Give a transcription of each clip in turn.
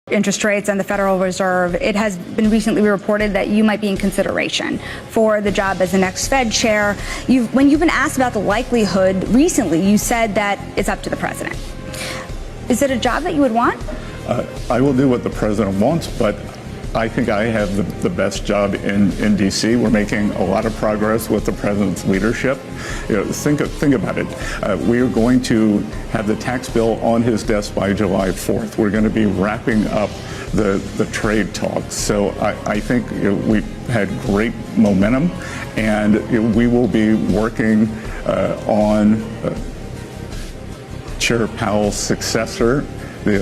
Interest rates and the Federal Reserve, it has been recently reported that you might be in consideration for the job as the next Fed chair. When you've been asked about the likelihood recently, you said that it's up to the president. Is it a job that you would want? I will do what the president wants, but I think I have the best job in D.C. We're making a lot of progress with the president's leadership. Think about it. We are going to have the tax bill on his desk by July 4th. We're going to be wrapping up the trade talks. So I think we've had great momentum, and we will be working on Chair Powell's successor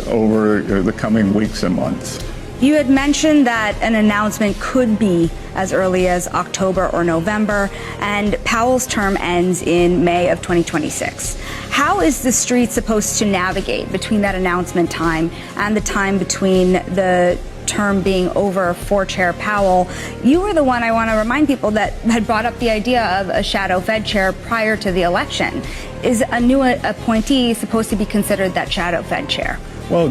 over the coming weeks and months. You had mentioned that an announcement could be as early as October or November, and Powell's term ends in May of 2026. How is the street supposed to navigate between that announcement time and the time between the term being over for Chair Powell? You were the one, I want to remind people, that had brought up the idea of a shadow Fed chair prior to the election. Is a new appointee supposed to be considered that shadow Fed chair? Well,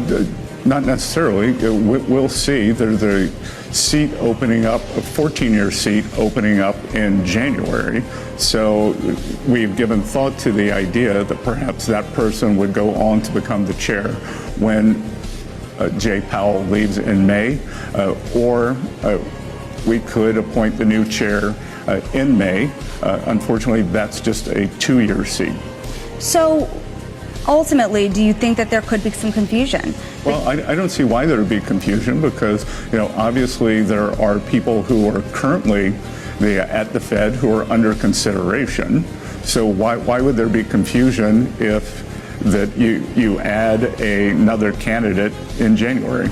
not necessarily. We'll see. There's a seat opening up, a 14-year seat opening up in January. So we've given thought to the idea that perhaps that person would go on to become the chair when Jay Powell leaves in May, or we could appoint the new chair in May. Unfortunately, that's just a 2-year seat. So ultimately, do you think that there could be some confusion? Well, I don't see why there would be confusion, because, obviously there are people who are currently at the Fed who are under consideration. So why would there be confusion if that you add another candidate in January?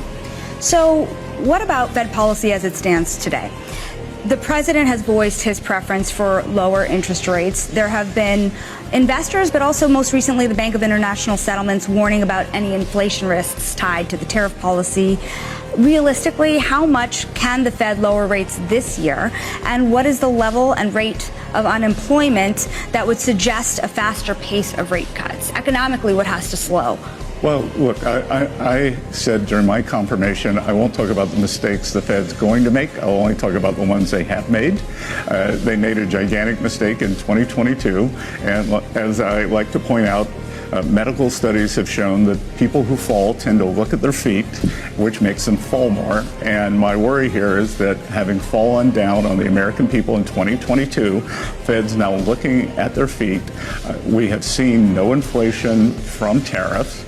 So what about Fed policy as it stands today? The president has voiced his preference for lower interest rates. There have been investors, but also most recently the Bank of International Settlements, warning about any inflation risks tied to the tariff policy. Realistically, how much can the Fed lower rates this year? And what is the level and rate of unemployment that would suggest a faster pace of rate cuts? Economically, what has to slow? Well, look, I said during my confirmation, I won't talk about the mistakes the Fed's going to make. I'll only talk about the ones they have made. They made a gigantic mistake in 2022. And as I like to point out, medical studies have shown that people who fall tend to look at their feet, which makes them fall more. And my worry here is that having fallen down on the American people in 2022, Fed's now looking at their feet. We have seen no inflation from tariffs.